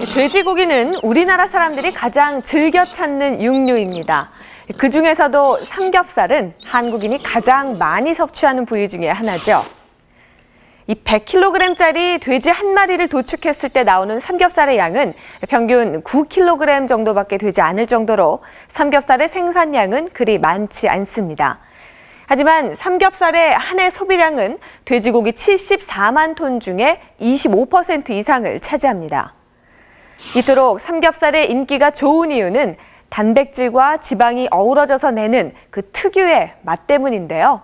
돼지고기는 우리나라 사람들이 가장 즐겨 찾는 육류입니다. 그중에서도 삼겹살은 한국인이 가장 많이 섭취하는 부위 중에 하나죠. 이 100kg짜리 돼지 한 마리를 도축했을 때 나오는 삼겹살의 양은 평균 9kg 정도밖에 되지 않을 정도로 삼겹살의 생산량은 그리 많지 않습니다. 하지만 삼겹살의 한 해 소비량은 돼지고기 74만 톤 중에 25% 이상을 차지합니다. 이토록 삼겹살의 인기가 좋은 이유는 단백질과 지방이 어우러져서 내는 그 특유의 맛 때문인데요.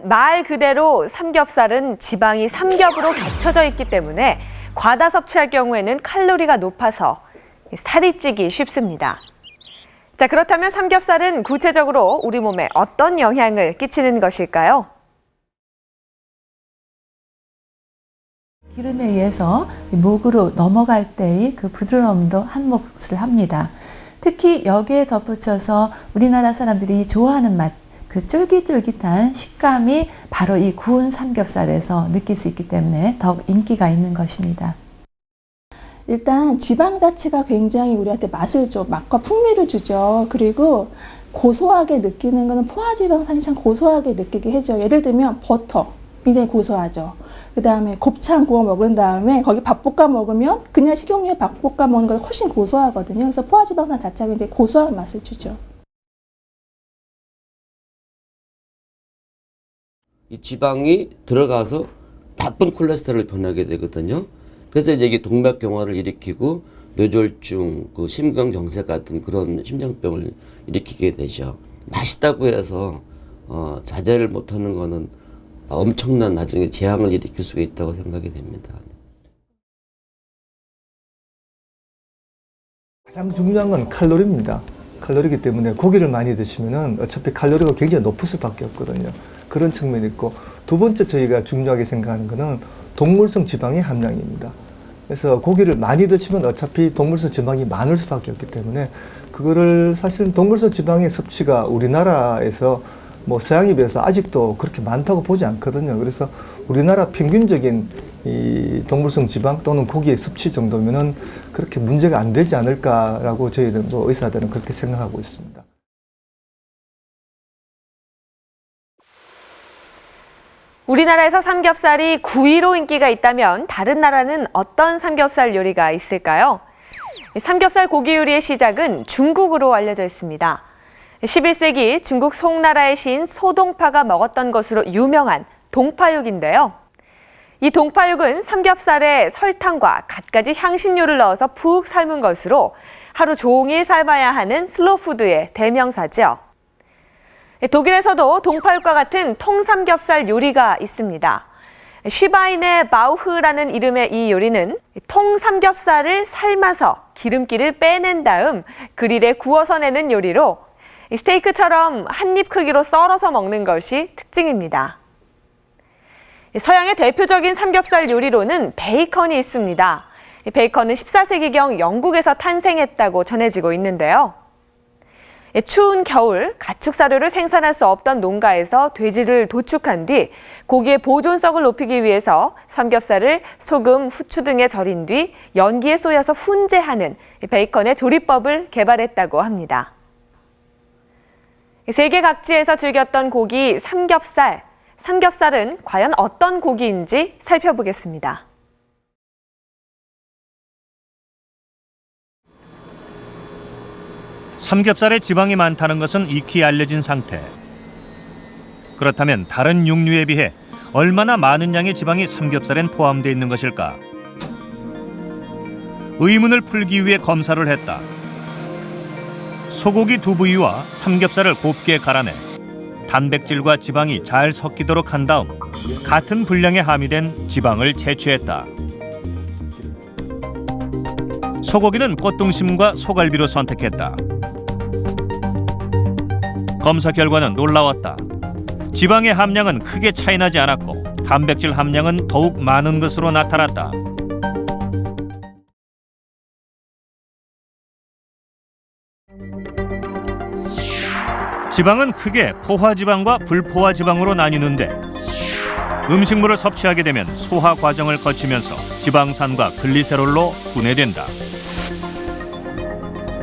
말 그대로 삼겹살은 지방이 삼겹으로 겹쳐져 있기 때문에 과다 섭취할 경우에는 칼로리가 높아서 살이 찌기 쉽습니다. 자, 그렇다면 삼겹살은 구체적으로 우리 몸에 어떤 영향을 끼치는 것일까요? 기름에 의해서 목으로 넘어갈 때의 그 부드러움도 한 몫을 합니다. 특히 여기에 덧붙여서 우리나라 사람들이 좋아하는 맛, 그 쫄깃쫄깃한 식감이 바로 이 구운 삼겹살에서 느낄 수 있기 때문에 더욱 인기가 있는 것입니다. 일단 지방 자체가 굉장히 우리한테 맛을 줘, 맛과 풍미를 주죠. 그리고 고소하게 느끼는 것은 포화지방산이 참 고소하게 느끼게 해줘. 예를 들면 버터, 굉장히 고소하죠. 그 다음에 곱창 구워 먹은 다음에 거기 밥 볶아 먹으면 그냥 식용유에 밥 볶아 먹는 것보다 훨씬 고소하거든요. 그래서 포화지방산 자체가 굉장히 고소한 맛을 주죠. 이 지방이 들어가서 나쁜 콜레스테롤을 변하게 되거든요. 그래서 이제 이게 동맥경화를 일으키고 뇌졸중, 그 심근경색 같은 그런 심장병을 일으키게 되죠. 맛있다고 해서 자제를 못하는 거는 엄청난 나중에 재앙을 일으킬 수가 있다고 생각이 됩니다. 가장 중요한 건 칼로리입니다. 칼로리이기 때문에 고기를 많이 드시면은 어차피 칼로리가 굉장히 높을 수밖에 없거든요. 그런 측면이 있고, 두 번째 저희가 중요하게 생각하는 거는 동물성 지방의 함량입니다. 그래서 고기를 많이 드시면 어차피 동물성 지방이 많을 수밖에 없기 때문에 그거를 사실은 동물성 지방의 섭취가 우리나라에서 뭐 서양에 비해서 아직도 그렇게 많다고 보지 않거든요. 그래서 우리나라 평균적인 이 동물성 지방 또는 고기의 섭취 정도면은 그렇게 문제가 안 되지 않을까라고 저희는 뭐 의사들은 그렇게 생각하고 있습니다. 우리나라에서 삼겹살이 9위로 인기가 있다면 다른 나라는 어떤 삼겹살 요리가 있을까요? 삼겹살 고기 요리의 시작은 중국으로 알려져 있습니다. 11세기 중국 송나라의 시인 소동파가 먹었던 것으로 유명한 동파육인데요. 이 동파육은 삼겹살에 설탕과 갖가지 향신료를 넣어서 푹 삶은 것으로 하루 종일 삶아야 하는 슬로푸드의 대명사죠. 독일에서도 동파육과 같은 통삼겹살 요리가 있습니다. 쉬바인의 바우흐라는 이름의 이 요리는 통삼겹살을 삶아서 기름기를 빼낸 다음 그릴에 구워서 내는 요리로 스테이크처럼 한 입 크기로 썰어서 먹는 것이 특징입니다. 서양의 대표적인 삼겹살 요리로는 베이컨이 있습니다. 베이컨은 14세기경 영국에서 탄생했다고 전해지고 있는데요. 추운 겨울 가축 사료를 생산할 수 없던 농가에서 돼지를 도축한 뒤 고기의 보존성을 높이기 위해서 삼겹살을 소금, 후추 등에 절인 뒤 연기에 쏘여서 훈제하는 베이컨의 조리법을 개발했다고 합니다. 세계 각지에서 즐겼던 고기 삼겹살. 삼겹살은 과연 어떤 고기인지 살펴보겠습니다. 삼겹살에 지방이 많다는 것은 익히 알려진 상태. 그렇다면 다른 육류에 비해 얼마나 많은 양의 지방이 삼겹살엔 포함되어 있는 것일까? 의문을 풀기 위해 검사를 했다. 소고기 두 부위와 삼겹살을 곱게 갈아내 단백질과 지방이 잘 섞이도록 한 다음 같은 분량에 함유된 지방을 채취했다. 소고기는 꽃등심과 소갈비로 선택했다. 검사 결과는 놀라웠다. 지방의 함량은 크게 차이나지 않았고 단백질 함량은 더욱 많은 것으로 나타났다. 지방은 크게 포화지방과 불포화지방으로 나뉘는데 음식물을 섭취하게 되면 소화 과정을 거치면서 지방산과 글리세롤로 분해된다.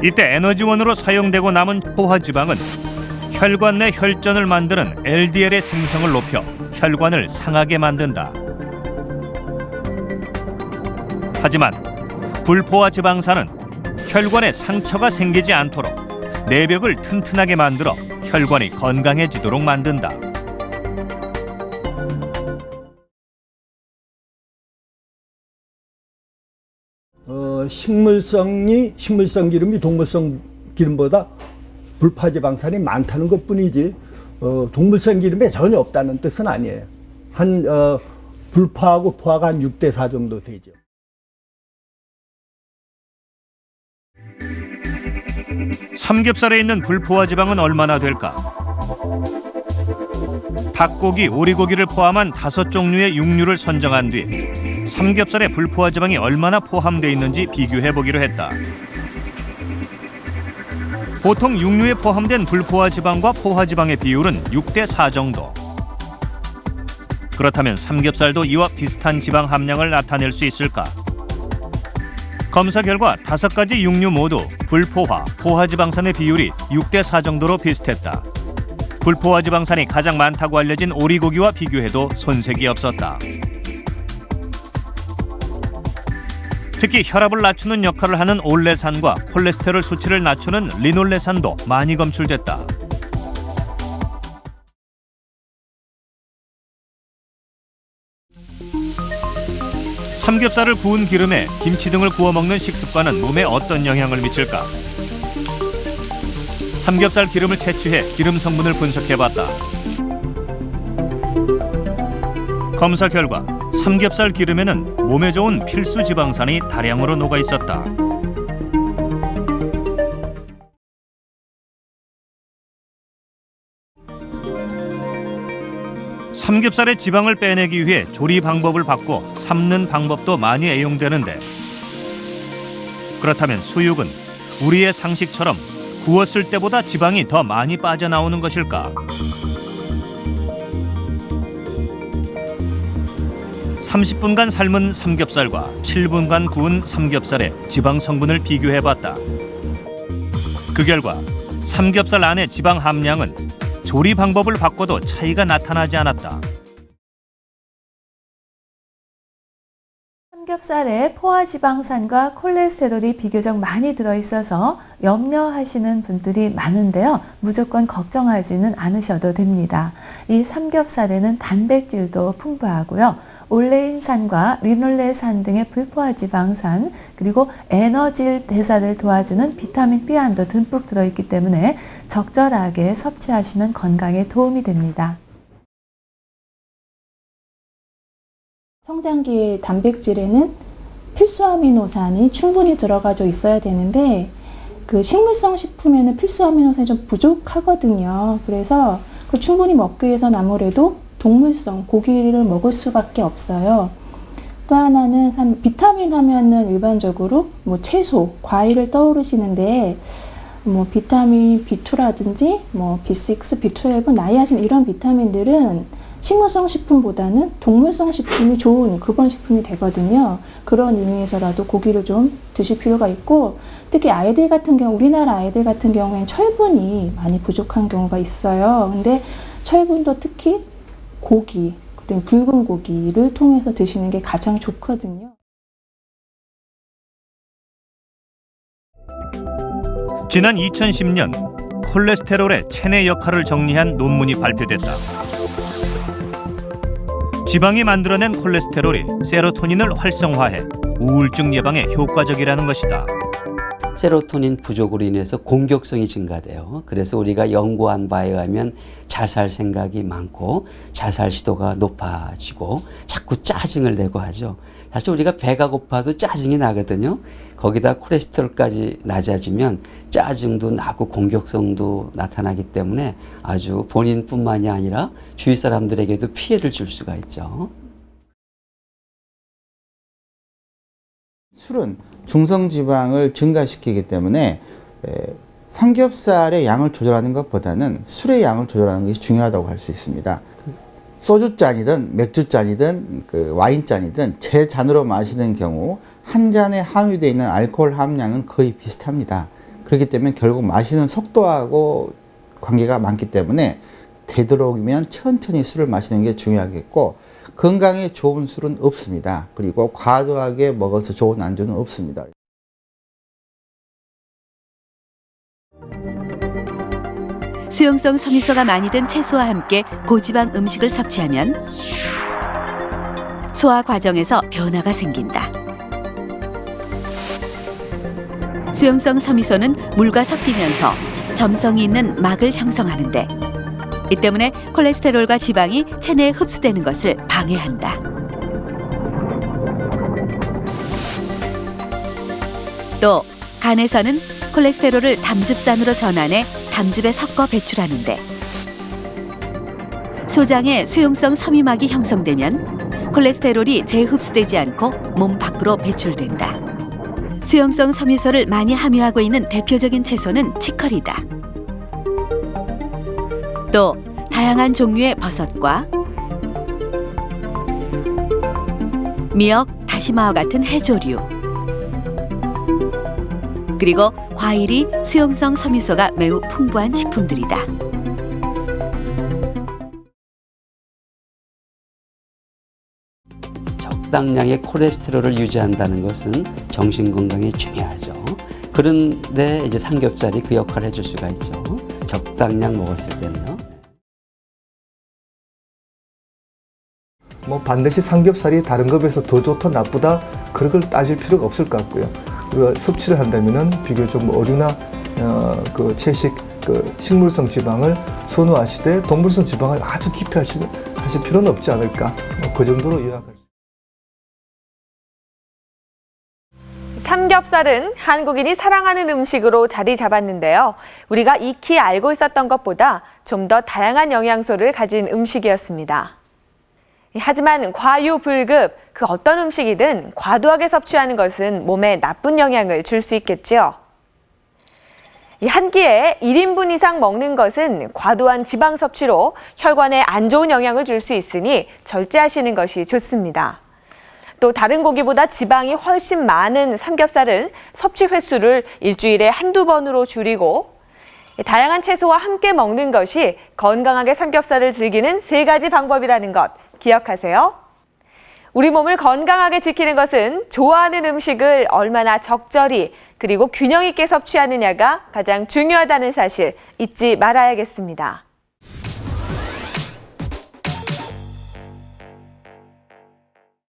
이때 에너지원으로 사용되고 남은 포화지방은 혈관 내 혈전을 만드는 LDL의 생성을 높여 혈관을 상하게 만든다. 하지만 불포화 지방산은 혈관에 상처가 생기지 않도록 내벽을 튼튼하게 만들어 혈관이 건강해지도록 만든다. 식물성 기름이 동물성 기름보다 불포화지방산이 많다는 것뿐이지 동물성 기름에 전혀 없다는 뜻은 아니에요. 불포하고 포화가 한 6대4 정도 되죠. 삼겹살에 있는 불포화 지방은 얼마나 될까? 닭고기, 오리고기를 포함한 5종류의 육류를 선정한 뒤 삼겹살에 불포화 지방이 얼마나 포함되어 있는지 비교해보기로 했다. 보통 육류에 포함된 불포화 지방과 포화 지방의 비율은 6대4 정도. 그렇다면 삼겹살도 이와 비슷한 지방 함량을 나타낼 수 있을까? 검사 결과 5가지 육류 모두 불포화, 포화 지방산의 비율이 6대4 정도로 비슷했다. 불포화 지방산이 가장 많다고 알려진 오리고기와 비교해도 손색이 없었다. 특히 혈압을 낮추는 역할을 하는 올레산과 콜레스테롤 수치를 낮추는 리놀레산도 많이 검출됐다. 삼겹살을 구운 기름에 김치 등을 구워 먹는 식습관은 몸에 어떤 영향을 미칠까? 삼겹살 기름을 채취해 기름 성분을 분석해봤다. 검사 결과 삼겹살 기름에는 몸에 좋은 필수 지방산이 다량으로 녹아 있었다. 삼겹살의 지방을 빼내기 위해 조리 방법을 바꿔 삶는 방법도 많이 애용되는데, 그렇다면 수육은 우리의 상식처럼 구웠을 때보다 지방이 더 많이 빠져나오는 것일까? 30분간 삶은 삼겹살과 7분간 구운 삼겹살의 지방 성분을 비교해봤다. 그 결과 삼겹살 안의 지방 함량은 조리 방법을 바꿔도 차이가 나타나지 않았다. 삼겹살에 포화지방산과 콜레스테롤이 비교적 많이 들어있어서 염려하시는 분들이 많은데요. 무조건 걱정하지는 않으셔도 됩니다. 이 삼겹살에는 단백질도 풍부하고요. 올레인산과 리놀레산 등의 불포화지방산, 그리고 에너지 대사를 도와주는 비타민 B환도 듬뿍 들어있기 때문에 적절하게 섭취하시면 건강에 도움이 됩니다. 성장기의 단백질에는 필수 아미노산이 충분히 들어가져 있어야 되는데 그 식물성 식품에는 필수 아미노산이 좀 부족하거든요. 그래서 그걸 충분히 먹기 위해서는 아무래도 동물성 고기를 먹을 수밖에 없어요. 또 하나는 비타민 하면은 일반적으로 뭐 채소, 과일을 떠오르시는데 뭐 비타민 B2라든지 뭐 B6, B12, 나이아신 이런 비타민들은 식물성 식품보다는 동물성 식품이 좋은 그런 식품이 되거든요. 그런 의미에서라도 고기를 좀 드실 필요가 있고, 특히 아이들 같은 경우, 우리나라 아이들 같은 경우에는 철분이 많이 부족한 경우가 있어요. 근데 철분도 특히 고기, 붉은 고기를 통해서 드시는 게 가장 좋거든요. 지난 2010년 콜레스테롤의 체내 역할을 정리한 논문이 발표됐다. 지방이 만들어낸 콜레스테롤이 세로토닌을 활성화해 우울증 예방에 효과적이라는 것이다. 세로토닌 부족으로 인해서 공격성이 증가돼요. 그래서 우리가 연구한 바에 의하면 자살 생각이 많고 자살 시도가 높아지고 자꾸 짜증을 내고 하죠. 사실 우리가 배가 고파도 짜증이 나거든요. 거기다 콜레스테롤까지 낮아지면 짜증도 나고 공격성도 나타나기 때문에 아주 본인뿐만이 아니라 주위 사람들에게도 피해를 줄 수가 있죠. 술은 중성지방을 증가시키기 때문에 삼겹살의 양을 조절하는 것보다는 술의 양을 조절하는 것이 중요하다고 할 수 있습니다. 소주잔이든 맥주잔이든 그 와인잔이든 제 잔으로 마시는 경우 한 잔에 함유되어 있는 알코올 함량은 거의 비슷합니다. 그렇기 때문에 결국 마시는 속도하고 관계가 많기 때문에 되도록이면 천천히 술을 마시는 게 중요하겠고, 건강에 좋은 술은 없습니다. 그리고 과도하게 먹어서 좋은 안주는 없습니다. 수용성 섬유소가 많이 든 채소와 함께 고지방 음식을 섭취하면 소화 과정에서 변화가 생긴다. 수용성 섬유소는 물과 섞이면서 점성이 있는 막을 형성하는데, 이 때문에 콜레스테롤과 지방이 체내에 흡수되는 것을 방해한다. 또 간에서는 콜레스테롤을 담즙산으로 전환해 담즙에 섞어 배출하는데, 소장에 수용성 섬유막이 형성되면 콜레스테롤이 재흡수되지 않고 몸 밖으로 배출된다. 수용성 섬유소를 많이 함유하고 있는 대표적인 채소는 치커리다. 또 다양한 종류의 버섯과 미역, 다시마와 같은 해조류, 그리고 과일이 수용성 섬유소가 매우 풍부한 식품들이다. 적당량의 콜레스테롤을 유지한다는 것은 정신 건강에 중요하죠. 그런데 이제 삼겹살이 그 역할을 해줄 수가 있죠. 적당량 먹었을 때는요. 뭐 반드시 삼겹살이 다른 것에 비해서 더 좋다 나쁘다 그런 걸 따질 필요가 없을 것 같고요. 우리가 섭취를 한다면은 비교적 뭐 어류나 그 채식 그 식물성 지방을 선호하시되 동물성 지방을 아주 깊이 하실 필요는 없지 않을까. 그 정도로 요약할 수. 삼겹살은 한국인이 사랑하는 음식으로 자리 잡았는데요. 우리가 익히 알고 있었던 것보다 좀 더 다양한 영양소를 가진 음식이었습니다. 하지만 과유불급, 그 어떤 음식이든 과도하게 섭취하는 것은 몸에 나쁜 영향을 줄 수 있겠죠. 한 끼에 1인분 이상 먹는 것은 과도한 지방 섭취로 혈관에 안 좋은 영향을 줄 수 있으니 절제하시는 것이 좋습니다. 또 다른 고기보다 지방이 훨씬 많은 삼겹살은 섭취 횟수를 일주일에 한두 번으로 줄이고, 다양한 채소와 함께 먹는 것이 건강하게 삼겹살을 즐기는 3가지 방법이라는 것 기억하세요. 우리 몸을 건강하게 지키는 것은 좋아하는 음식을 얼마나 적절히 그리고 균형 있게 섭취하느냐가 가장 중요하다는 사실 잊지 말아야겠습니다.